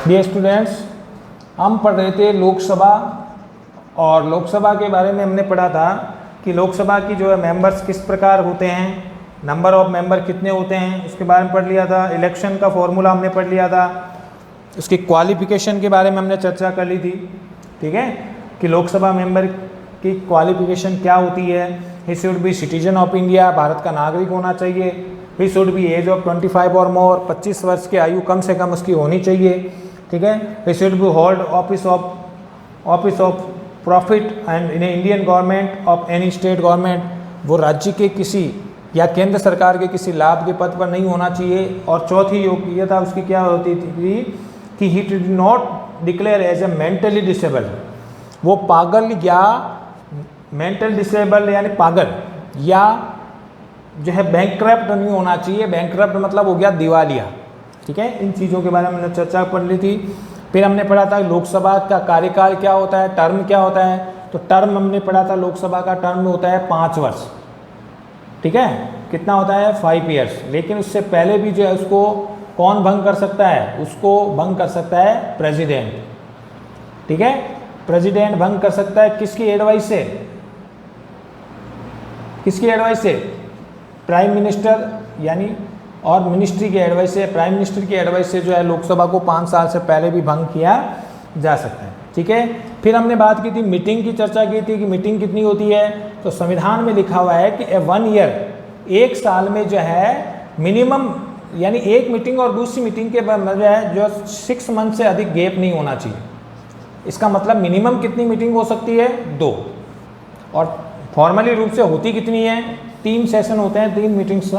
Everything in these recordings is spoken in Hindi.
डियर स्टूडेंट्स, हम पढ़ रहे थे लोकसभा, और लोकसभा के बारे में हमने पढ़ा था कि लोकसभा की जो है मेंबर्स किस प्रकार होते हैं, नंबर ऑफ मेंबर कितने होते हैं, उसके बारे में पढ़ लिया था। इलेक्शन का फॉर्मूला हमने पढ़ लिया था। उसकी क्वालिफिकेशन के बारे में हमने चर्चा कर ली थी, ठीक है, कि लोकसभा मेंबर की क्वालिफिकेशन क्या होती है। He should be citizen of India, भारत का नागरिक होना चाहिए। He should be age of 25 और मोर, 25 वर्ष की आयु कम से कम उसकी होनी चाहिए, ठीक है। He should B hold office of profit and in Indian government of any state government, वो राज्य के किसी या केंद्र सरकार के किसी लाभ के पद पर नहीं होना चाहिए। और चौथी योग्यता उसकी क्या होती थी कि he did not declare as a mentally disable, वो पागल या मेंटल डिसेबल यानी पागल या जो है बैंकक्रप्ट नहीं होना चाहिए। बैंकक्रप्ट मतलब हो गया दिवालिया, ठीक है। इन चीज़ों के बारे में हमने चर्चा कर ली थी। फिर हमने पढ़ा था लोकसभा का कार्यकाल क्या होता है, टर्म क्या होता है। तो टर्म हमने पढ़ा था लोकसभा का टर्म होता है 5 वर्ष, ठीक है। कितना होता है 5 ईयर्स। लेकिन उससे पहले भी जो है उसको कौन भंग कर सकता है, उसको भंग कर सकता है प्रेसिडेंट, ठीक है। प्रेसिडेंट भंग कर सकता है किसकी एडवाइस से, किसकी एडवाइस से, प्राइम मिनिस्टर यानी और मिनिस्ट्री की एडवाइस से। प्राइम मिनिस्टर की एडवाइस से जो है लोकसभा को 5 साल से पहले भी भंग किया जा सकता है, ठीक है। फिर हमने बात की थी मीटिंग की, चर्चा की थी कि मीटिंग कितनी होती है। तो संविधान में लिखा हुआ है कि 1 ईयर, 1 साल में जो है मिनिमम यानी एक मीटिंग और दूसरी मीटिंग के जो है जो 6 मंथ से अधिक गैप नहीं होना चाहिए। इसका मतलब मिनिमम कितनी मीटिंग हो सकती है, 2, और फॉर्मली रूप से होती कितनी है, 3 सेशन होते हैं। 3 मीटिंग्स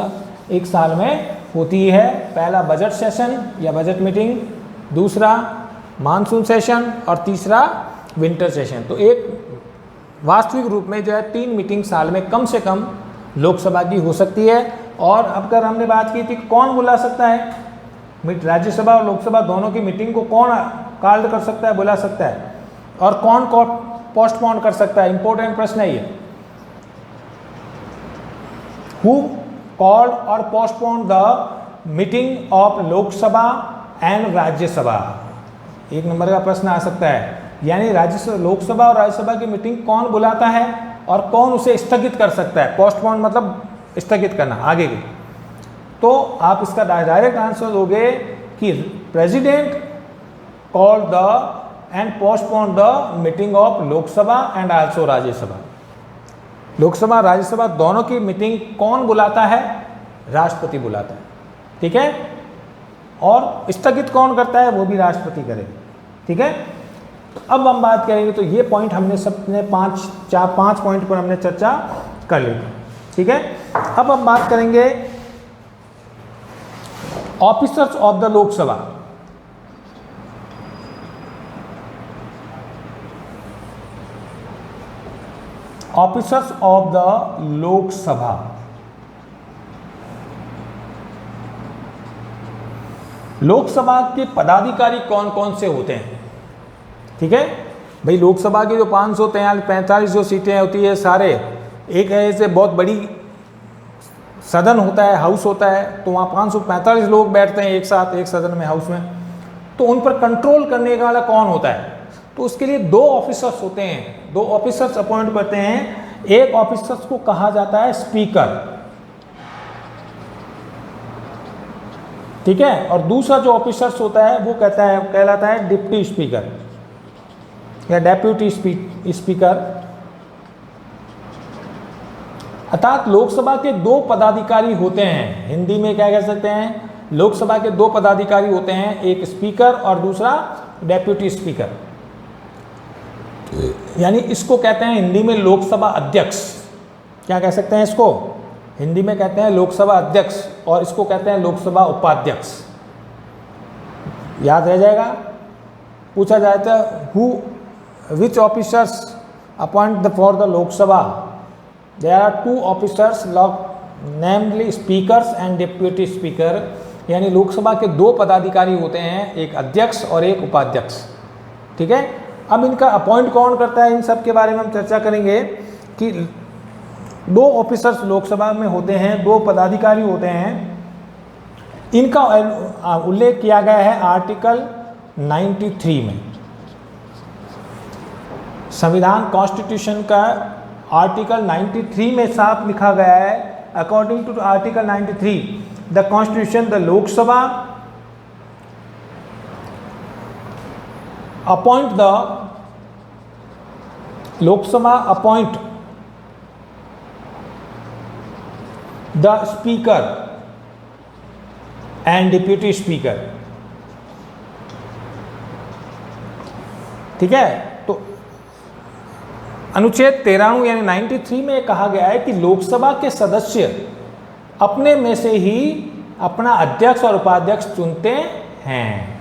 1 साल में होती है। पहला बजट सेशन या बजट मीटिंग, दूसरा मानसून सेशन और तीसरा विंटर सेशन। तो एक वास्तविक रूप में जो है 3 मीटिंग साल में कम से कम लोकसभा की हो सकती है। और अब कर हमने बात की थी कौन बुला सकता है, राज्यसभा और लोकसभा दोनों की मीटिंग को कौन कॉल्ड कर सकता है, बुला सकता है, और कौन पोस्टपोन कर सकता है। इंपॉर्टेंट प्रश्न है ये। Who called or postponed the meeting of Lok Sabha and Rajya Sabha, 1 number का प्रश्न आ सकता है। यानी लोकसभा और राज्यसभा की मीटिंग कौन बुलाता है और कौन उसे स्थगित कर सकता है। पोस्टपोन मतलब स्थगित करना, आगे की। तो आप इसका डायरेक्ट आंसर दोगे कि president called the end postpone the meeting of Lok Sabha and also Rajya Sabha. Lok Sabha Rajya Sabha दोनों की मीटिंग कौन बुलाता है, राष्ट्रपति बुलाता है, ठीक है। और स्थगित कौन करता है, वो भी राष्ट्रपति करेगा, ठीक है। तो अब हम बात करेंगे, तो ये पॉइंट हमने सबने 5 पॉइंट पर हमने चर्चा कर ली, ठीक है। अब हम बात करेंगे officers of the Lok Sabha. Officers of the Lok Sabha, Lok Sabha के पदाधिकारी कौन कौन से होते हैं, ठीक है भाई। लोकसभा की जो 545 जो सीटें होती है, सारे एक ऐसे बहुत बड़ी सदन होता है, हाउस होता है, तो वहाँ 545 लोग बैठते हैं एक साथ एक सदन में, हाउस में। तो उन पर कंट्रोल करने वाला कौन होता है, तो उसके लिए 2 ऑफिसर्स होते हैं, 2 ऑफिसर्स अपॉइंट करते हैं। एक ऑफिसर्स को कहा जाता है स्पीकर, ठीक है, और दूसरा जो ऑफिसर्स होता है वो कहलाता है डिप्टी स्पीकर या डेप्यूटी स्पीकर। अर्थात लोकसभा के 2 पदाधिकारी होते हैं। हिंदी में क्या कह सकते हैं, लोकसभा के 2 पदाधिकारी होते हैं, एक स्पीकर और दूसरा डेप्यूटी स्पीकर। यानी इसको कहते हैं हिंदी में लोकसभा अध्यक्ष। क्या कह सकते हैं इसको, हिंदी में कहते हैं लोकसभा अध्यक्ष, और इसको कहते हैं लोकसभा उपाध्यक्ष। याद रह जाएगा। पूछा जाता है which officers appoint for the Lok Sabha, there are 2 officers namely speakers and deputy speaker। यानी लोकसभा के 2 पदाधिकारी होते हैं, एक अध्यक्ष और एक उपाध्यक्ष, ठीक है। अब इनका अपॉइंट कौन करता है, इन सब के बारे में हम चर्चा करेंगे कि 2 ऑफिसर्स लोकसभा में होते हैं, 2 पदाधिकारी होते हैं। इनका उल्लेख किया गया है आर्टिकल 93 में, संविधान कॉन्स्टिट्यूशन का आर्टिकल 93 में साफ लिखा गया है, according to article 93 the constitution the Lok Sabha appoint the speaker and deputy speaker. ठीक है, तो अनुच्छेद 93 यानी 93 में कहा गया है कि लोकसभा के सदस्य अपने में से ही अपना अध्यक्ष और उपाध्यक्ष चुनते हैं।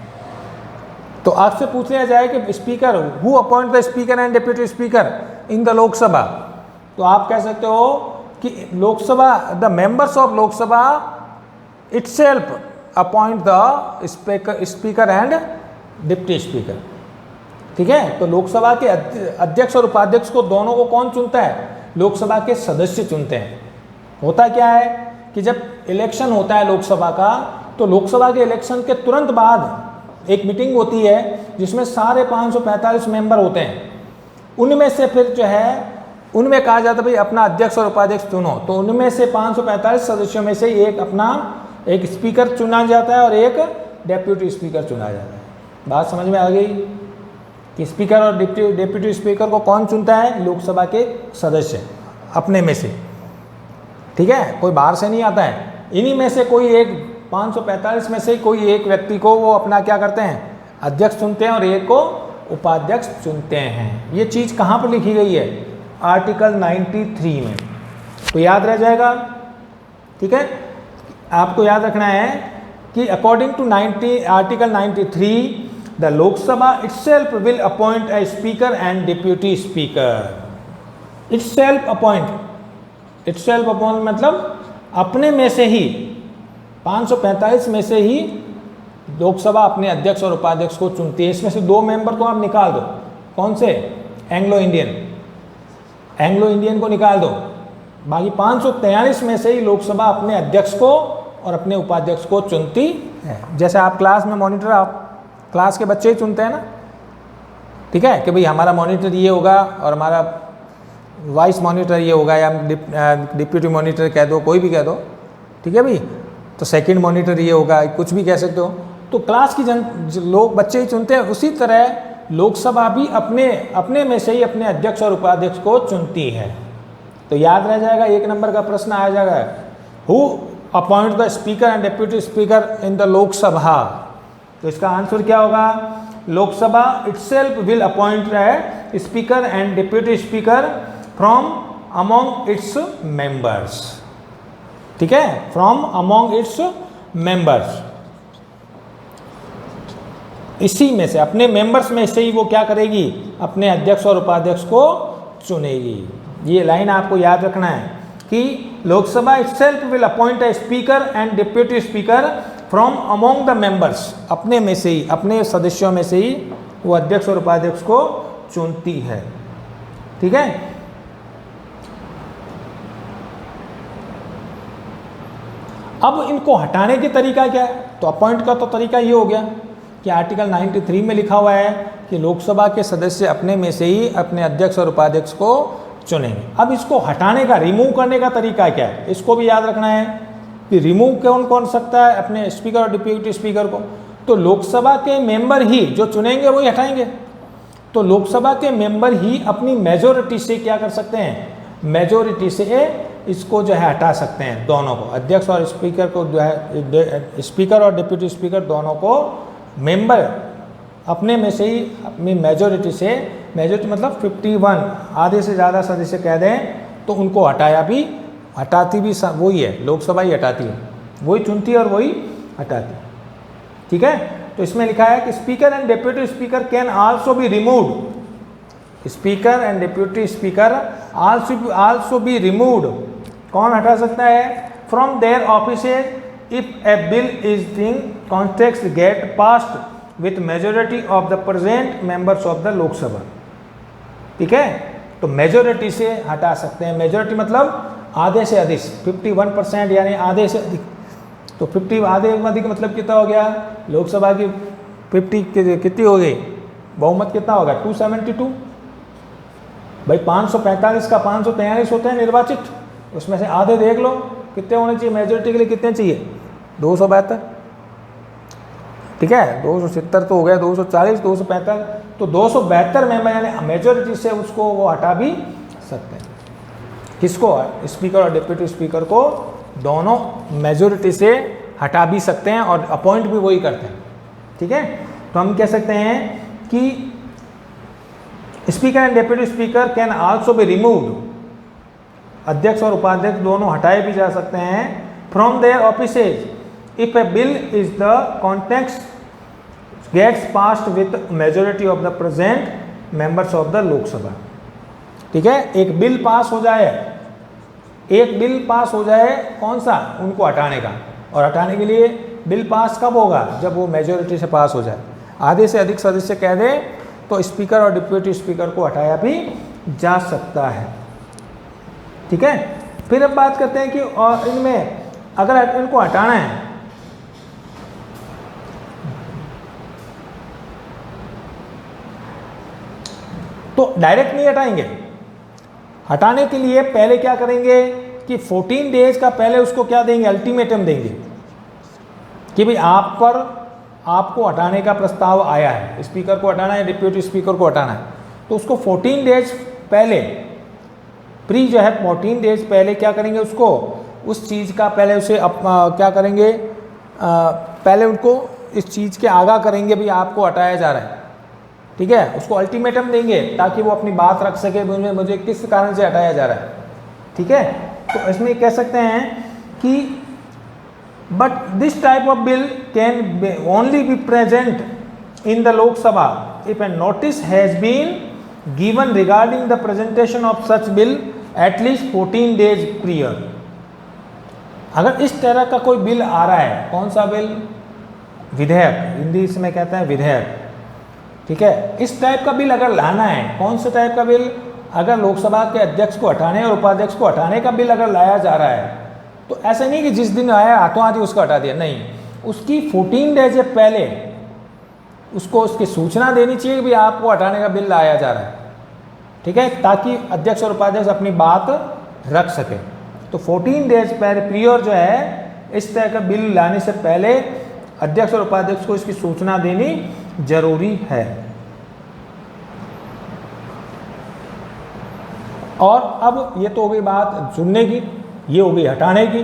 तो आपसे पूछ लिया जाए कि speaker, who appoint the speaker and deputy speaker in the Lok Sabha, तो आप कह सकते हो कि Lok Sabha, the members of Lok Sabha itself appoint the speaker and deputy speaker. ठीक है, तो लोकसभा के अध्यक्ष और उपाध्यक्ष को दोनों को कौन चुनता है? लोकसभा के सदस्य चुनते हैं। होता क्या है कि जब इलेक्शन होता है लोकसभा का, तो लोकसभा के इलेक्शन के तुरंत बाद एक मीटिंग होती है जिसमें सारे 545 मेंबर होते हैं। उनमें से फिर जो है, उनमें कहा जाता है भाई अपना अध्यक्ष और उपाध्यक्ष चुनो, तो उनमें से 545 सदस्यों में से एक स्पीकर चुना जाता है और एक डेप्यूटी स्पीकर चुना जाता है। बात समझ में आ गई कि स्पीकर और डिप्यूटी स्पीकर को कौन चुनता है? लोकसभा के सदस्य अपने में से। ठीक है, कोई बाहर से नहीं आता है। इन्हीं में से कोई एक, 545 में से कोई एक व्यक्ति को वो अपना क्या करते हैं? अध्यक्ष चुनते हैं और एक को उपाध्यक्ष चुनते हैं। ये चीज़ कहाँ पर लिखी गई है? आर्टिकल 93 में। तो याद रह जाएगा। ठीक है, आपको याद रखना है कि according to article 93 the Lok Sabha itself will appoint a speaker and deputy speaker. itself appoint मतलब अपने में से ही, 545 में से ही लोकसभा अपने अध्यक्ष और उपाध्यक्ष को चुनती है। इसमें से 2 मेंबर तो आप निकाल दो। कौन से? एंग्लो इंडियन को निकाल दो। बाकी 543 में से ही लोकसभा अपने अध्यक्ष को और अपने उपाध्यक्ष को चुनती है। जैसे आप क्लास में मॉनिटर, आप क्लास के बच्चे ही चुनते हैं ना। ठीक है, कि भाई हमारा मॉनिटर ये होगा और हमारा वाइस मॉनिटर ये होगा, या डिप्यूटी मॉनिटर कह दो, कोई भी कह दो। ठीक है भाई, तो सेकंड मॉनिटर ये होगा, कुछ भी कह सकते हो। तो क्लास की लोग बच्चे ही चुनते हैं। उसी तरह लोकसभा भी अपने में से ही अपने अध्यक्ष और उपाध्यक्ष को चुनती है। तो याद रह जाएगा, 1 नंबर का प्रश्न आ जाएगा, who appoint the speaker and deputy speaker in the Lok Sabha. तो इसका आंसर क्या होगा? Lok Sabha itself will appoint a speaker and deputy speaker from among its members. ठीक है, फ्रॉम अमॉन्ग इट्स मेंबर्स। इसी में से, अपने मेंबर्स में से ही वो क्या करेगी? अपने अध्यक्ष और उपाध्यक्ष को चुनेगी। ये लाइन आपको याद रखना है कि Lok Sabha itself will appoint a speaker and deputy speaker from among the members. अपने में से ही, अपने सदस्यों में से ही वो अध्यक्ष और उपाध्यक्ष को चुनती है। ठीक है, अब इनको हटाने की तरीका क्या है? तो अपॉइंट का तो तरीका ये हो गया कि आर्टिकल 93 में लिखा हुआ है कि लोकसभा के सदस्य अपने में से ही अपने अध्यक्ष और उपाध्यक्ष को चुनेंगे। अब इसको हटाने का, रिमूव करने का तरीका क्या है? इसको भी याद रखना है कि रिमूव कौन सकता है अपने स्पीकर और डिप्यूटी स्पीकर को? तो लोकसभा के मेंबर ही जो चुनेंगे वही हटाएंगे। तो लोकसभा के मेंबर ही अपनी मेजोरिटी से क्या कर सकते हैं? मेजोरिटी से इसको जो है हटा सकते हैं, दोनों को, अध्यक्ष और स्पीकर को जो है, स्पीकर और डिप्यूटी स्पीकर दोनों को मेंबर अपने में से ही अपनी मेजोरिटी से, मेजोरिटी मतलब 51, आधे से ज़्यादा सदस्य कह दें, तो उनको हटाती भी वही है, लोकसभा ही हटाती है, वही चुनती है और वही हटाती है। ठीक है, तो इसमें लिखा है कि speaker and deputy speaker can also be removed. Speaker and deputy speaker also be removed. कौन हटा सकता है? From their offices if a bill is in context get passed with majority of the present members of the Lok Sabha. ठीक है, तो मेजोरिटी से हटा सकते हैं। मेजोरिटी मतलब आधे से अधिक, 51% यानी आधे से अधिक। तो 50 आधे से अधिक मतलब कितना हो गया? लोकसभा की 50 कितनी हो गई, बहुमत कितना होगा 272। भाई 545 का 543 होते हैं निर्वाचित, उसमें से आधे देख लो कितने होने चाहिए, मेजोरिटी के लिए कितने चाहिए 272। ठीक है, 270 तो हो गया, 240, 245, तो 272 मेंबर यानी मेजोरिटी से उसको वो हटा भी सकते हैं। किसको, स्पीकर और डिप्टी स्पीकर को दोनों मेजोरिटी से हटा भी सकते हैं और अपॉइंट भी वही करते हैं। ठीक है, तो हम कह सकते हैं कि speaker and deputy speaker can also be removed, अध्यक्ष और उपाध्यक्ष दोनों हटाए भी जा सकते हैं from their offices if a bill is the context gets passed with majority of the present members of the Lok Sabha. ठीक है, एक बिल पास हो जाए, एक बिल पास हो जाए कौन सा, उनको हटाने का, और हटाने के लिए बिल पास कब होगा, जब वो मेजोरिटी से पास हो जाए। आधे से अधिक सदस्य कह दे तो स्पीकर और डिप्टी स्पीकर को हटाया भी जा सकता है। ठीक है, फिर अब बात करते हैं कि और इनमें अगर इनको हटाना है तो डायरेक्ट नहीं हटाएंगे। हटाने के लिए पहले क्या करेंगे कि 14 डेज का पहले उसको क्या देंगे, अल्टीमेटम देंगे कि भाई आप पर आपको हटाने का प्रस्ताव आया है, स्पीकर को हटाना है, डिप्टी स्पीकर को हटाना है, तो उसको 14 डेज पहले प्री जो है 14 डेज पहले क्या करेंगे, उसको उस चीज़ का पहले उसे क्या करेंगे, पहले उनको इस चीज़ के आगाह करेंगे भी आपको हटाया जा रहा है। ठीक है, उसको अल्टीमेटम देंगे ताकि वो अपनी बात रख सके, मुझे किस कारण से हटाया जा रहा है। ठीक है, तो इसमें कह सकते हैं कि but this type of bill can only be present in the Lok Sabha if a notice has been given regarding the presentation of such bill at least 14 days prior. अगर इस तरह का कोई बिल आ रहा है, कौन सा बिल, विधेयक, हिंदी इसमें कहते हैं विधेयक। ठीक है, इस टाइप का बिल अगर लाना है, कौन से टाइप का बिल, अगर लोकसभा के अध्यक्ष को हटाने और उपाध्यक्ष को हटाने का बिल अगर लाया जा रहा है, तो ऐसा नहीं कि जिस दिन आया हाथों हाथ ही उसको हटा दिया, नहीं, उसकी 14 डेज पहले उसको उसकी सूचना देनी चाहिए कि भाई आपको हटाने का बिल लाया जा रहा है। ठीक है, ताकि अध्यक्ष और उपाध्यक्ष अपनी बात रख सके। तो 14 डेज पहले प्रियर जो है, इस तरह का बिल लाने से पहले अध्यक्ष और उपाध्यक्ष को इसकी सूचना देनी जरूरी है। और अब ये तो हो गई बात चुनने की, ये हो गई हटाने की।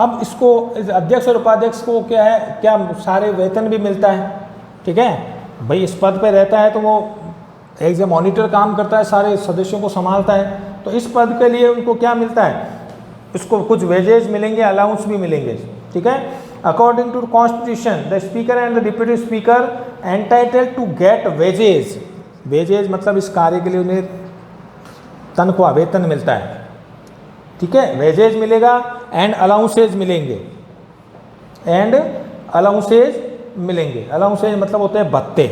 अब इसको इस अध्यक्ष और उपाध्यक्ष को क्या है, क्या सारे वेतन भी मिलता है। ठीक है भाई, इस पद पे रहता है तो वो एज ए मॉनिटर काम करता है, सारे सदस्यों को संभालता है, तो इस पद के लिए उनको क्या मिलता है, उसको कुछ वेजेज मिलेंगे, अलाउंस भी मिलेंगे। ठीक है, according to constitution the speaker and the deputy speaker entitled to get wages. Wages मतलब इस कार्य के लिए उन्हें तनख्वाह, वेतन मिलता है। ठीक है, वेजेज मिलेगा एंड अलाउंसेज मिलेंगे, एंड अलाउंसेज मिलेंगे। अलाउंसेज मतलब होते हैं भत्ते।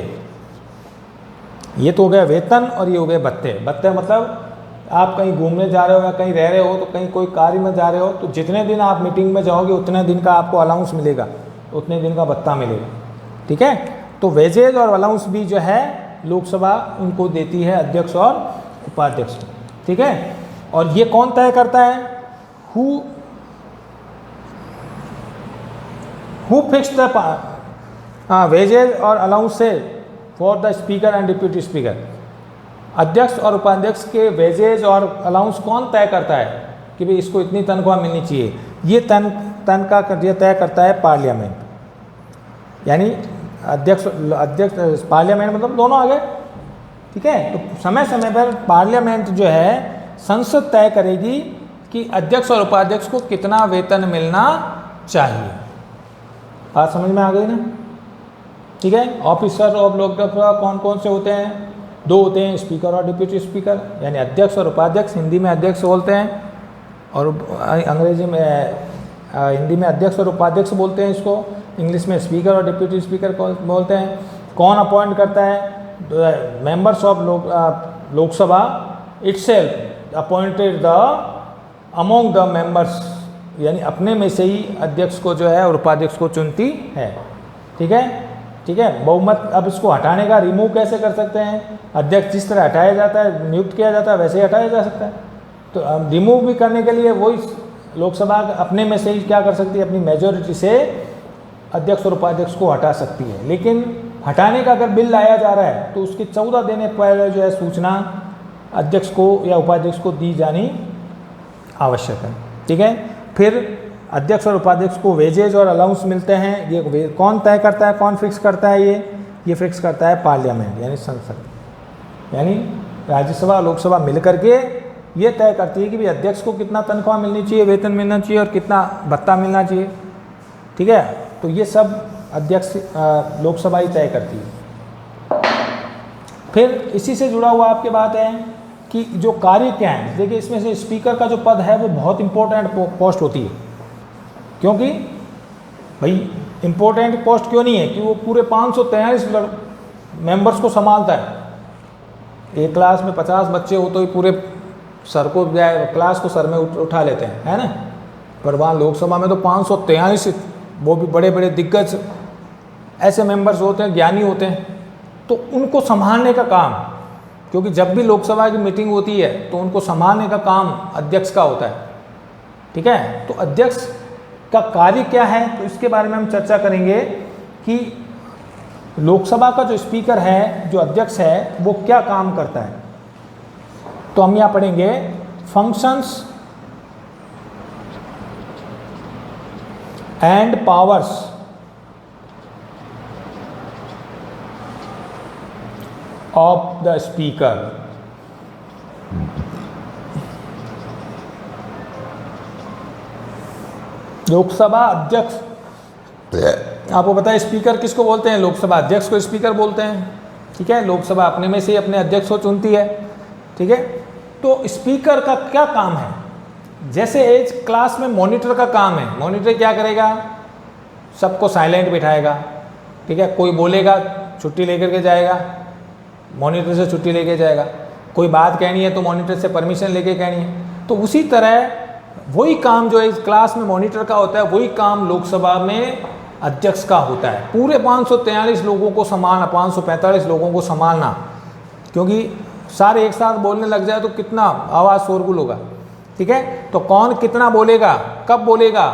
ये तो हो गया वेतन और ये हो गए भत्ते। भत्ते मतलब आप कहीं घूमने जा रहे हो या कहीं रह रहे हो, तो कहीं कोई कार्य में जा रहे हो, तो जितने दिन आप मीटिंग में जाओगे उतने दिन का आपको अलाउंस मिलेगा, उतने दिन का भत्ता मिलेगा। ठीक है, तो वेजेज और अलाउंस भी जो है लोकसभा उनको देती है, अध्यक्ष और उपाध्यक्ष को। ठीक है, और ये कौन तय करता है, हु फिक्स द वेजेज और allowances for the speaker and deputy speaker. अध्यक्ष और उपाध्यक्ष के वेजेज और अलाउंस कौन तय करता है कि भाई इसको इतनी तनख्वाह मिलनी चाहिए, ये तनख्वाह ये तय करता है पार्लियामेंट। यानी अध्यक्ष पार्लियामेंट मतलब दोनों आ गए। ठीक है, तो समय समय पर पार्लियामेंट जो है संसद तय करेगी कि अध्यक्ष और उपाध्यक्ष को कितना वेतन मिलना चाहिए। बात समझ में आ गई ना। ठीक है, ऑफिसर ऑफ लोकसभा कौन कौन से होते हैं, दो होते हैं, स्पीकर और डिप्टी स्पीकर, यानी अध्यक्ष और उपाध्यक्ष। हिंदी में अध्यक्ष बोलते हैं और अंग्रेजी में हिंदी में अध्यक्ष और उपाध्यक्ष बोलते हैं इसको, इंग्लिश में स्पीकर और डिप्टी स्पीकर बोलते हैं। कौन अपॉइंट करता है, members of Lok Sabha itself appointed the among the members, यानी अपने में से ही अध्यक्ष को जो है और उपाध्यक्ष को चुनती है। ठीक है, ठीक है। बहुमत, अब इसको हटाने का रिमूव कैसे कर सकते हैं? अध्यक्ष जिस तरह हटाया जाता है, नियुक्त किया जाता है, वैसे ही हटाया जा सकता है। तो रिमूव भी करने के लिए वही लोकसभा अपने में से ही क्या कर सकती है, अपनी मेजोरिटी से अध्यक्ष और उपाध्यक्ष को हटा सकती है। लेकिन हटाने का अगर बिल लाया जा रहा है तो उसके 14 दिन पहले जो है सूचना अध्यक्ष को या उपाध्यक्ष को दी जानी आवश्यक है, ठीक है। फिर अध्यक्ष और उपाध्यक्ष को वेजेज और अलाउंस मिलते हैं। ये कौन तय करता है, कौन फिक्स करता है? ये फिक्स करता है पार्लियामेंट यानी संसद, यानी राज्यसभा लोकसभा मिलकर के ये तय करती है कि भाई अध्यक्ष को कितना तनख्वाह मिलनी चाहिए, वेतन मिलना चाहिए और कितना भत्ता मिलना चाहिए, ठीक है। तो ये सब अध्यक्ष लोकसभा ही तय करती है। फिर इसी से जुड़ा हुआ आपके बात है कि जो कार्य क्या है, देखिए इसमें से स्पीकर का जो पद है वो बहुत इंपॉर्टेंट पोस्ट होती है। क्योंकि भाई इंपॉर्टेंट पोस्ट क्यों नहीं है कि वो पूरे 543 मेंबर्स को संभालता है। एक क्लास में 50 बच्चे हो तो ही पूरे सर को क्लास को सर में उठा लेते हैं, है ना। पर वहाँ लोकसभा में तो 543, वो भी बड़े बड़े दिग्गज ऐसे मेंबर्स होते हैं, ज्ञानी होते हैं, तो उनको संभालने का काम, क्योंकि जब भी लोकसभा की मीटिंग होती है तो उनको संभालने का काम अध्यक्ष का होता है, ठीक है। तो अध्यक्ष का कार्य क्या है, तो इसके बारे में हम चर्चा करेंगे कि लोकसभा का जो स्पीकर है, जो अध्यक्ष है, वो क्या काम करता है। तो हम यहाँ पढ़ेंगे functions and powers of the speaker. Lok Sabha अध्यक्ष, आपको पता है स्पीकर किसको बोलते हैं? लोकसभा अध्यक्ष को स्पीकर बोलते हैं, ठीक है। लोकसभा अपने में से ही अपने अध्यक्ष को चुनती है, ठीक है। तो स्पीकर का क्या काम है? जैसे एज क्लास में मॉनिटर का काम है। मॉनिटर क्या करेगा? सबको साइलेंट बिठाएगा, ठीक है। कोई बोलेगा छुट्टी लेकर के जाएगा, मॉनिटर से छुट्टी लेके जाएगा। कोई बात कहनी है तो मॉनिटर से परमिशन लेके कहनी है। तो उसी तरह वही काम जो इस क्लास में मॉनिटर का होता है, वही काम लोकसभा में अध्यक्ष का होता है। पूरे 543 लोगों को संभालना, 545 लोगों को संभालना, क्योंकि सारे एक साथ बोलने लग जाए तो कितना आवाज़ शोरगुल होगा, ठीक है। तो कौन कितना बोलेगा, कब बोलेगा,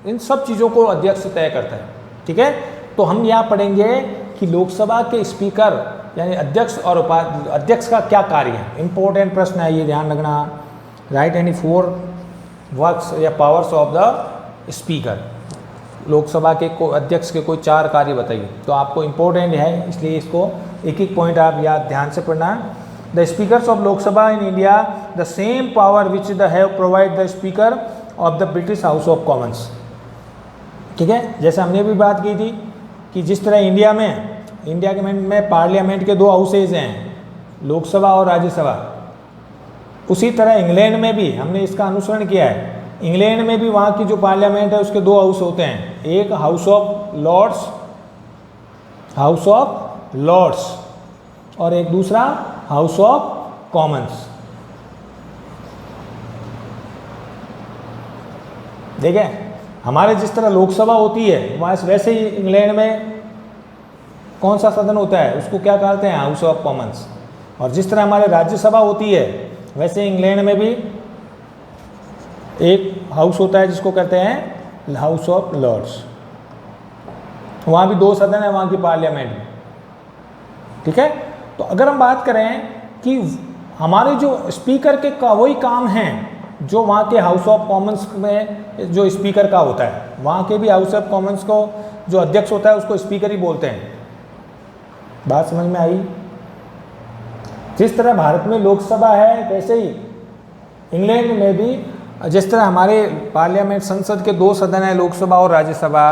इन सब चीज़ों को अध्यक्ष तय करता है, ठीक है। तो हम यहाँ पढ़ेंगे कि लोकसभा के स्पीकर यानी अध्यक्ष और अध्यक्ष का क्या कार्य है। इंपॉर्टेंट प्रश्न है ये, ध्यान रखना। राइट एनी 4 वर्क्स या powers of the speaker. Lok Sabha के अध्यक्ष के कोई 4 कार्य बताइए। तो आपको इम्पोर्टेंट है, इसलिए इसको एक एक पॉइंट आप याद ध्यान से पढ़ना। The speakers of Lok Sabha in India the same power which the have provide the speaker of the British house of Commons, ठीक है। जैसे हमने भी बात की थी कि जिस तरह इंडिया में पार्लियामेंट के 2 हाउसेज हैं, लोकसभा और राज्यसभा, उसी तरह इंग्लैंड में भी हमने इसका अनुसरण किया है। इंग्लैंड में भी वहाँ की जो पार्लियामेंट है उसके 2 हाउस होते हैं, एक हाउस ऑफ लॉर्ड्स और एक दूसरा हाउस ऑफ कॉमन्स। देखें, हमारे जिस तरह लोकसभा होती है वैसे ही इंग्लैंड में कौन सा सदन होता है, उसको क्या कहते हैं? House of Commons. और जिस तरह हमारे राज्यसभा होती है वैसे इंग्लैंड में भी एक हाउस होता है जिसको कहते हैं हाउस ऑफ लॉर्ड्स। वहाँ भी 2 सदन है वहाँ की पार्लियामेंट में, ठीक है। तो अगर हम बात करें कि हमारे जो स्पीकर के का वही काम है जो वहाँ के हाउस ऑफ कॉमन्स में जो स्पीकर का होता है, वहाँ के भी हाउस ऑफ कॉमन्स को जो अध्यक्ष होता है उसको स्पीकर ही बोलते हैं। बात समझ में आई? जिस तरह भारत में लोकसभा है वैसे ही इंग्लैंड में भी, जिस तरह हमारे पार्लियामेंट संसद के 2 सदन हैं, लोकसभा और राज्यसभा,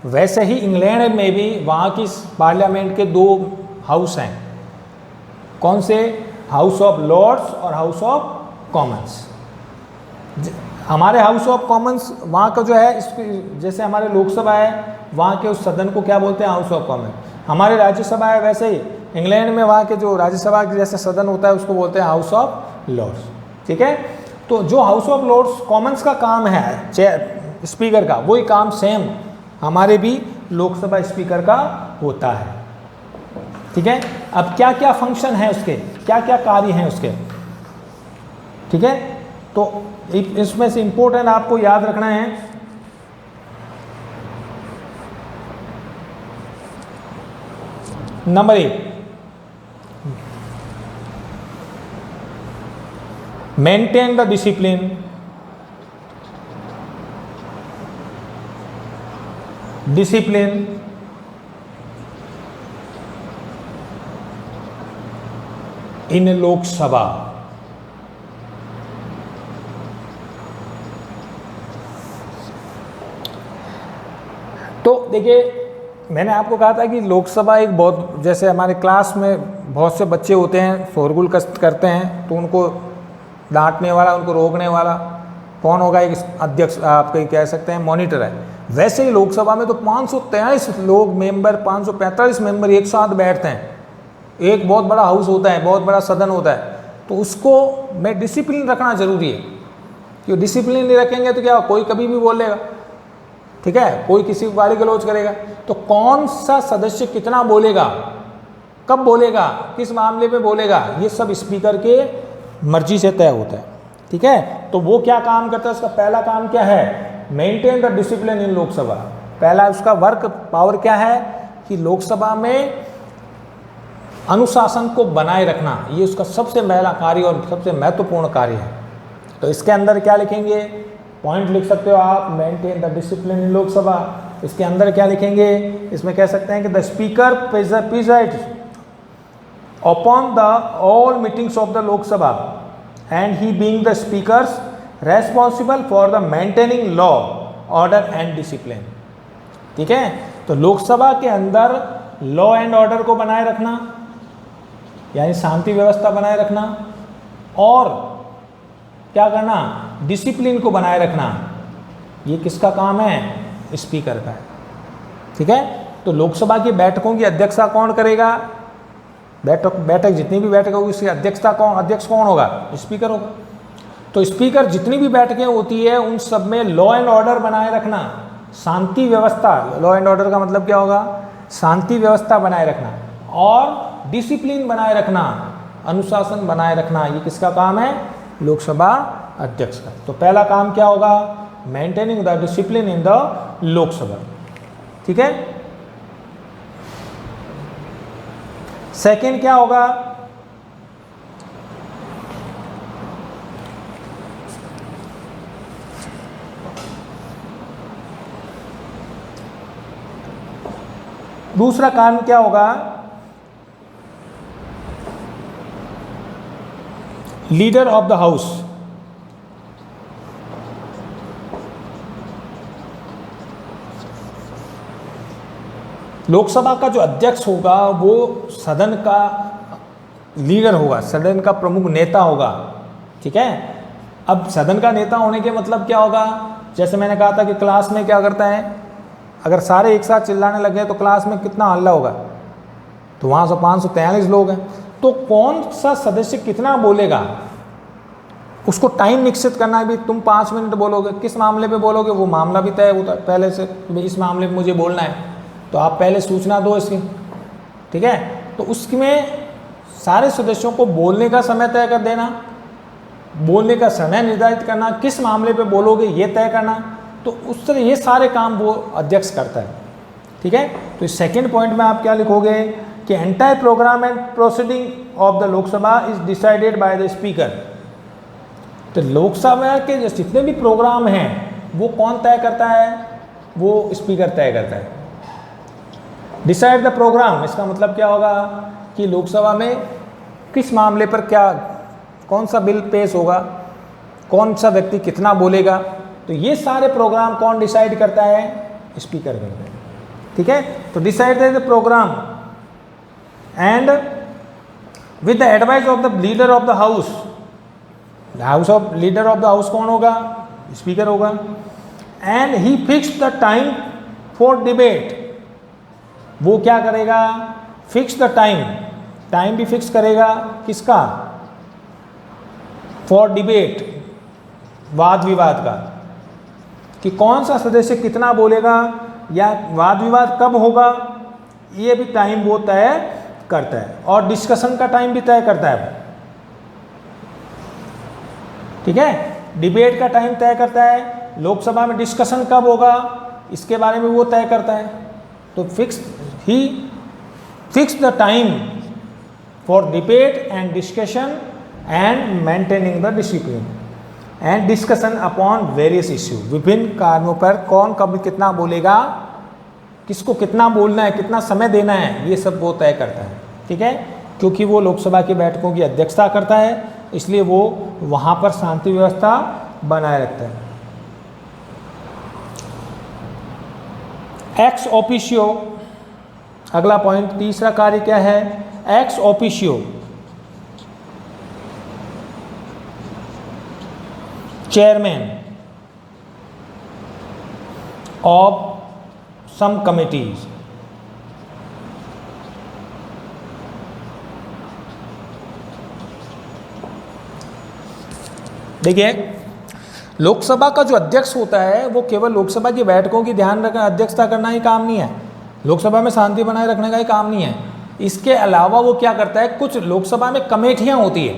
वैसे ही इंग्लैंड में भी वहाँ की पार्लियामेंट के 2 हाउस हैं। कौन से? हाउस ऑफ लॉर्ड्स और हाउस ऑफ कॉमन्स। हमारे हाउस ऑफ कॉमन्स वहाँ का जो है, जैसे हमारे लोकसभा है वहाँ के उस सदन को क्या बोलते हैं? House of common. हमारे राज्यसभा है वैसे ही इंग्लैंड में वहाँ के जो राज्यसभा के जैसे सदन होता है उसको बोलते हैं हाउस ऑफ लॉर्ड्स, ठीक है। तो जो हाउस ऑफ लॉर्ड्स कॉमन्स का काम है स्पीकर का, वही काम सेम हमारे भी लोकसभा स्पीकर का होता है। ठीक है, अब क्या क्या फंक्शन है उसके, क्या क्या कार्य हैं उसके। ठीक है, तो इसमें से इंपॉर्टेंट आपको याद रखना है, number 1 maintain the discipline, in Lok Sabha. तो देखिए, मैंने आपको कहा था कि लोकसभा एक बहुत, जैसे हमारे क्लास में बहुत से बच्चे होते हैं शोरगुल करते हैं, तो उनको डांटने वाला, उनको रोकने वाला कौन होगा? एक अध्यक्ष, आप कहीं कह सकते हैं मॉनिटर है। वैसे ही लोकसभा में तो 543 लोग मेंबर, 545 मेंबर एक साथ बैठते हैं। एक बहुत बड़ा हाउस होता है, बहुत बड़ा सदन होता है, तो उसको में डिसिप्लिन रखना जरूरी है। कि डिसिप्लिन नहीं रखेंगे तो क्या, कोई कभी भी बोल लेगा। ठीक है, कोई किसी को गाली गलौज करेगा, तो कौन सा सदस्य कितना बोलेगा, कब बोलेगा, किस मामले में बोलेगा, ये सब स्पीकर के मर्जी से तय होता है। ठीक है, तो वो क्या काम करता है, उसका पहला काम क्या है? Maintain the discipline in Lok Sabha. पहला उसका वर्क पावर क्या है कि लोकसभा में अनुशासन को बनाए रखना, ये उसका सबसे पहला कार्य और सबसे महत्वपूर्ण कार्य है। तो इसके अंदर क्या लिखेंगे, पॉइंट लिख सकते हो आप, maintain the discipline in Lok Sabha. इसके अंदर क्या लिखेंगे, इसमें कह सकते हैं कि the speaker presides upon the all meetings of the Lok Sabha and he being the speaker's responsible for the maintaining law, order and discipline. ठीक है, तो लोकसभा के अंदर लॉ एंड ऑर्डर को बनाए रखना, यानी शांति व्यवस्था बनाए रखना, और क्या करना, डिसिप्लिन को बनाए रखना, ये किसका काम है? स्पीकर का है। ठीक है, तो लोकसभा की बैठकों की अध्यक्षता कौन करेगा? बैठक जितनी भी बैठक होगी उसकी अध्यक्ष कौन होगा? स्पीकर होगा। तो स्पीकर जितनी भी बैठकें होती है उन सब में लॉ एंड ऑर्डर बनाए रखना, शांति व्यवस्था, लॉ एंड ऑर्डर का मतलब क्या होगा? शांति व्यवस्था बनाए रखना, और डिसिप्लिन बनाए रखना, अनुशासन बनाए रखना, ये किसका काम है? लोकसभा अध्यक्ष का। तो पहला काम क्या होगा? Maintaining the discipline in the Lok Sabha. ठीक है, सेकेंड क्या होगा? दूसरा काम क्या होगा? Leader of the house. Lok Sabha का जो अध्यक्ष होगा वो सदन का लीडर होगा, सदन का प्रमुख नेता होगा। ठीक है, अब सदन का नेता होने के मतलब क्या होगा? जैसे मैंने कहा था कि क्लास में क्या करता है, अगर सारे एक साथ चिल्लाने लगे तो क्लास में कितना हल्ला होगा? तो वहाँ से 543 लोग हैं, तो कौन सा सदस्य कितना बोलेगा उसको टाइम निश्चित करना है। भी तुम 5 मिनट बोलोगे, किस मामले पे बोलोगे, वो मामला भी तय होता है पहले से, भाई इस मामले में मुझे बोलना है, तो आप पहले सूचना दो इसकी। ठीक है, तो उसमें सारे सदस्यों को बोलने का समय तय कर देना, बोलने का समय निर्धारित करना, किस मामले पे बोलोगे ये तय करना, तो उस तरह ये सारे काम वो अध्यक्ष करता है। ठीक है, तो इस सेकेंड पॉइंट में आप क्या लिखोगे कि entire programme and proceeding of the Lok Sabha is decided by the speaker. तो लोकसभा के जितने भी प्रोग्राम हैं वो कौन तय करता है? वो स्पीकर तय करता है। डिसाइड द प्रोग्राम, इसका मतलब क्या होगा कि लोकसभा में किस मामले पर क्या, कौन सा बिल पेश होगा, कौन सा व्यक्ति कितना बोलेगा, तो ये सारे प्रोग्राम कौन डिसाइड करता है? स्पीकर करता है। ठीक है, तो decide the programme and with the advice of the leader of the house. Leader of the house कौन होगा? स्पीकर होगा। And he fix the time for debate, वो क्या करेगा? फिक्स द टाइम, टाइम भी फिक्स करेगा, किसका? फॉर डिबेट, वाद विवाद का, कि कौन सा सदस्य कितना बोलेगा या वाद विवाद कब होगा, ये भी टाइम वो तय करता है, और डिस्कशन का टाइम भी तय करता है। ठीक है, डिबेट का टाइम तय करता है, लोकसभा में डिस्कशन कब होगा इसके बारे में वो तय करता है। तो he fix the time for debate and discussion and maintaining the discipline and discussion upon various issue. विभिन्न कार्यों पर कौन कब कितना बोलेगा, किसको कितना बोलना है, कितना समय देना है, ये सब वो तय करता है। ठीक है, क्योंकि वो लोकसभा की बैठकों की अध्यक्षता करता है, इसलिए वो वहाँ पर शांति व्यवस्था बनाए रखता है। एक्स ऑफिशियो, अगला पॉइंट, तीसरा कार्य क्या है? Ex officio chairman of some committees. देखिए, लोकसभा का जो अध्यक्ष होता है वो केवल लोकसभा की बैठकों की ध्यान रखना, अध्यक्षता करना ही काम नहीं है, लोकसभा में शांति बनाए रखने का ही काम नहीं है। इसके अलावा वो क्या करता है, कुछ लोकसभा में कमेटियां होती है,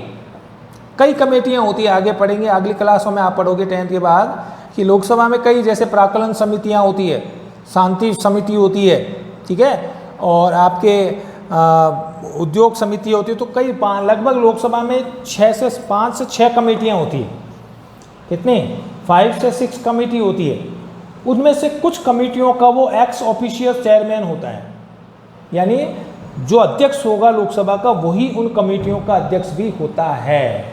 कई कमेटियां होती है, आगे पढ़ेंगे, अगली क्लासों में आप पढ़ोगे 10th के बाद कि लोकसभा में कई, जैसे प्राक्कलन समितियां होती है, शांति समिति होती है, ठीक है, और आपके उद्योग समिति होती है। तो कई लगभग लोकसभा में 5 से 6 कमेटियां होती है। कितनी? 5 से 6 कमेटी होती है। उनमें से कुछ कमेटियों का वो एक्स ऑफिशियल चेयरमैन होता है, यानी जो अध्यक्ष होगा लोकसभा का वही उन कमेटियों का अध्यक्ष भी होता है।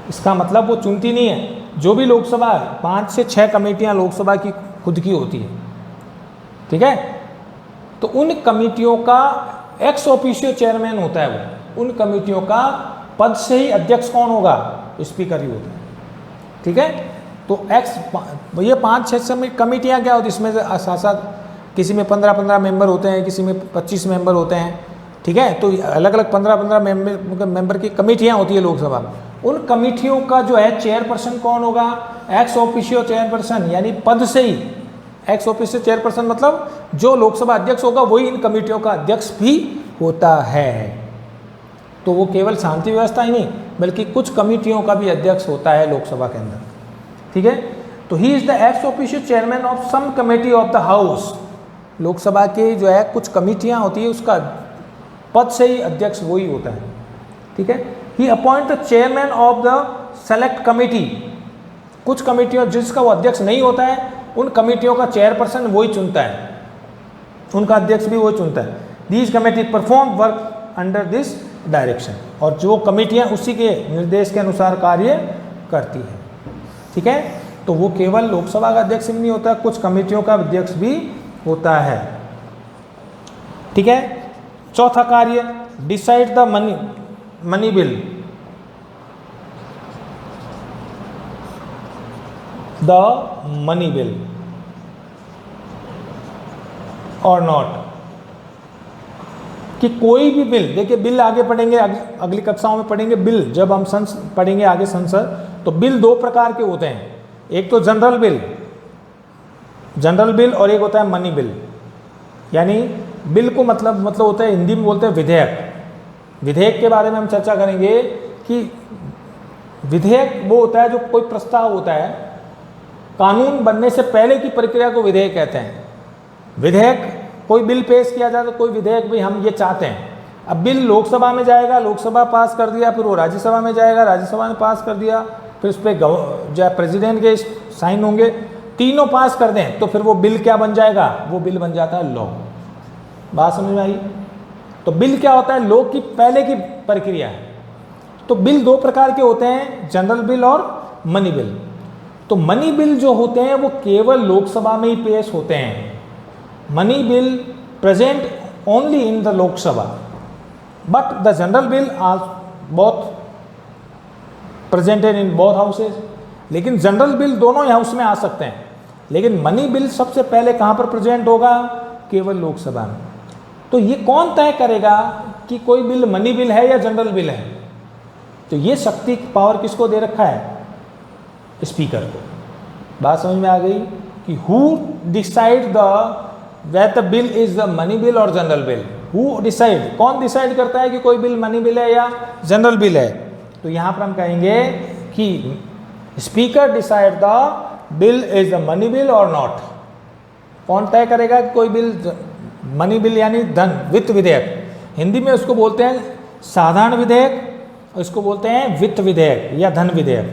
इसका मतलब वो चुनती नहीं है, जो भी लोकसभा 5 से 6 कमेटियां लोकसभा की खुद की होती है। ठीक है, तो उन कमेटियों का एक्स ऑफिशियो चेयरमैन होता है वो। उन कमेटियों का पद से ही अध्यक्ष कौन होगा? स्पीकर ही होता है। ठीक है, तो ये 5-6 कमेटियां क्या होती है, इसमें साथ साथ किसी में 15-15 मेंबर होते हैं, किसी में 25 मेंबर होते हैं। ठीक है, तो अलग अलग 15-15 मेंबर की कमेटियां होती है लोकसभा में। उन कमेटियों का जो है चेयरपर्सन कौन होगा? एक्स ऑफिशियो चेयरपर्सन, यानी पद से ही एक्स ऑफिशियो चेयरपर्सन, मतलब जो लोकसभा अध्यक्ष होगा वही इन कमेटियों का अध्यक्ष भी होता है। तो वो केवल शांति व्यवस्था ही नहीं बल्कि कुछ कमेटियों का भी अध्यक्ष होता है लोकसभा के अंदर। ठीक है, तो he is the ex officio chairman of some committee of the house. Lok Sabha के जो है कुछ कमेटियां होती है, उसका पद से ही अध्यक्ष वही होता है। ठीक है, he appoint the chairman of the select committee. कुछ कमेटियों जिसका वो अध्यक्ष नहीं होता है, उन कमेटियों का चेयरपर्सन वही चुनता है, उनका अध्यक्ष भी वही चुनता है। These committee perform work under this direction, और जो कमेटियां उसी के निर्देश के अनुसार कार्य करती है। ठीक है, तो वो केवल लोकसभा का अध्यक्ष ही नहीं होता, कुछ कमेटियों का अध्यक्ष भी होता है। ठीक है, चौथा कार्य, decide the money bill. The money bill और नॉट, कि कोई भी बिल, देखिए बिल आगे पढ़ेंगे, अगली कक्षाओं में पढ़ेंगे बिल, जब हम पढ़ेंगे आगे संसद, तो बिल 2 प्रकार के होते हैं। एक तो जनरल बिल और एक होता है मनी बिल। यानी बिल को मतलब होता है, हिंदी में बोलते हैं विधेयक। विधेयक के बारे में हम चर्चा करेंगे कि विधेयक वो होता है जो कोई प्रस्ताव होता है, कानून बनने से पहले की प्रक्रिया को विधेयक कहते हैं। विधेयक, कोई बिल पेश किया जाए तो कोई विधेयक भी हम ये चाहते हैं। अब बिल लोकसभा में जाएगा, लोकसभा पास कर दिया, फिर वो राज्यसभा में जाएगा, राज्यसभा ने पास कर दिया, फिर उस पर जो है प्रेसिडेंट के साइन होंगे, तीनों पास कर दें तो फिर वो बिल क्या बन जाएगा? वो बिल बन जाता है लॉ। बात समझ में आई? तो बिल क्या होता है? लॉ की पहले की प्रक्रिया है। तो बिल 2 प्रकार के होते हैं, जनरल बिल और मनी बिल। तो मनी बिल जो होते हैं वो केवल लोकसभा में ही पेश होते हैं। Money bill present only in the Lok Sabha, but the general bill are both presented in both houses. लेकिन जनरल बिल दोनों ही हाउस में आ सकते हैं, लेकिन मनी बिल सबसे पहले कहाँ पर प्रेजेंट होगा? केवल लोकसभा में। तो ये कौन तय करेगा कि कोई बिल मनी बिल है या जनरल बिल है? तो ये शक्ति पावर किसको दे रखा है? स्पीकर को। बात समझ में आ गई कि who decide the whether the bill is the money bill or general bill. Who decide? कौन डिसाइड करता है कि कोई बिल मनी बिल है या जनरल बिल है? तो यहाँ पर हम कहेंगे कि speaker decide the bill is the money bill और नॉट. कौन तय करेगा कि कोई बिल मनी बिल यानी धन वित्त विधेयक, हिंदी में उसको बोलते हैं साधारण विधेयक, इसको बोलते हैं वित्त विधेयक या धन विधेयक.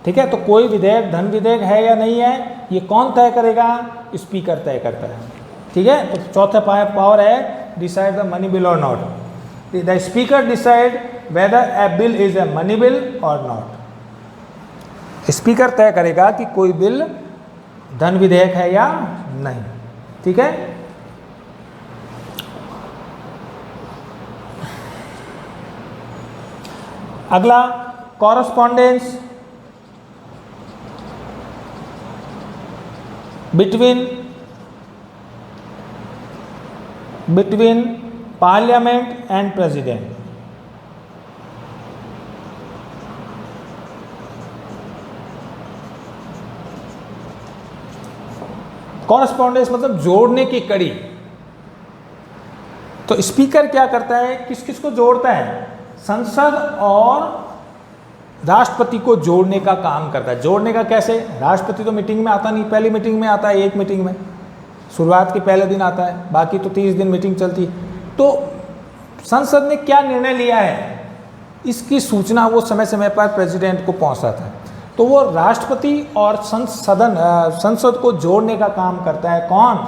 ठीक है, तो कोई विधेयक धन विधेयक है या नहीं है, ये कौन तय करेगा? स्पीकर तय करता है. ठीक है, तो चौथा पावर है डिसाइड द मनी बिल और not. The speaker decide whether A bill is a money bill और नॉट. स्पीकर तय करेगा कि कोई बिल धन विधेयक है या नहीं. ठीक है, अगला correspondence between parliament and president. Correspondence मतलब जोड़ने की कड़ी. तो स्पीकर क्या करता है, किस किस को जोड़ता है? संसद और राष्ट्रपति को जोड़ने का काम करता है. जोड़ने का कैसे? राष्ट्रपति तो मीटिंग में आता नहीं, पहली मीटिंग में आता है, एक मीटिंग में शुरुआत के पहले दिन आता है, बाकी तो 30 दिन मीटिंग चलती. तो संसद ने क्या निर्णय लिया है, इसकी सूचना वो समय समय पर प्रेसिडेंट को पहुंचाता है. तो वो राष्ट्रपति और संसद को जोड़ने का काम करता है. कौन?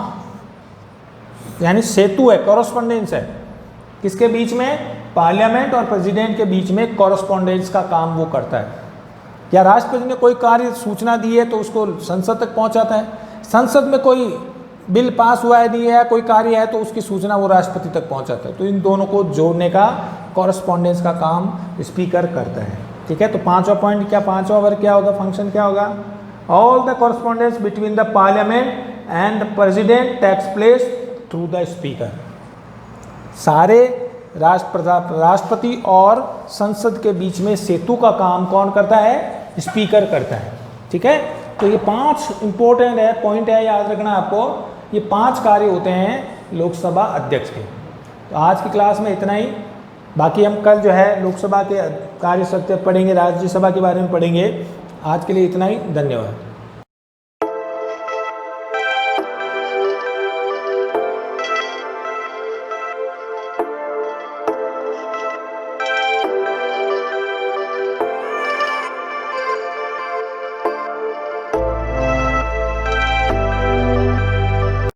यानी सेतु है, कॉरस्पॉन्डेंस है. किसके बीच में? पार्लियामेंट और प्रेसिडेंट के बीच में कॉरस्पॉन्डेंस का काम वो करता है. या राष्ट्रपति ने कोई कार्य सूचना दी है तो उसको संसद तक पहुंचाता है. संसद में कोई बिल पास हुआ है, नहीं है, कोई कार्य है तो उसकी सूचना वो राष्ट्रपति तक पहुंचाता है. तो इन दोनों को जोड़ने का, कॉरस्पॉन्डेंस का काम स्पीकर करता है. ठीक है, तो पांचवा पॉइंट क्या, पांचवा वर्ग क्या होगा, फंक्शन क्या होगा? All the correspondence between the parliament and the president takes place through the speaker. सारे राष्ट्रपति और संसद के बीच में सेतु का काम कौन करता है? स्पीकर करता है. ठीक है, तो ये 5 इंपॉर्टेंट है, पॉइंट है, याद रखना आपको. ये 5 कार्य होते हैं लोकसभा अध्यक्ष के. तो आज की क्लास में इतना ही. बाकी हम कल जो है लोकसभा के कार्य सत्य पढ़ेंगे, राज्यसभा के बारे में पढ़ेंगे. आज के लिए इतना ही. धन्यवाद.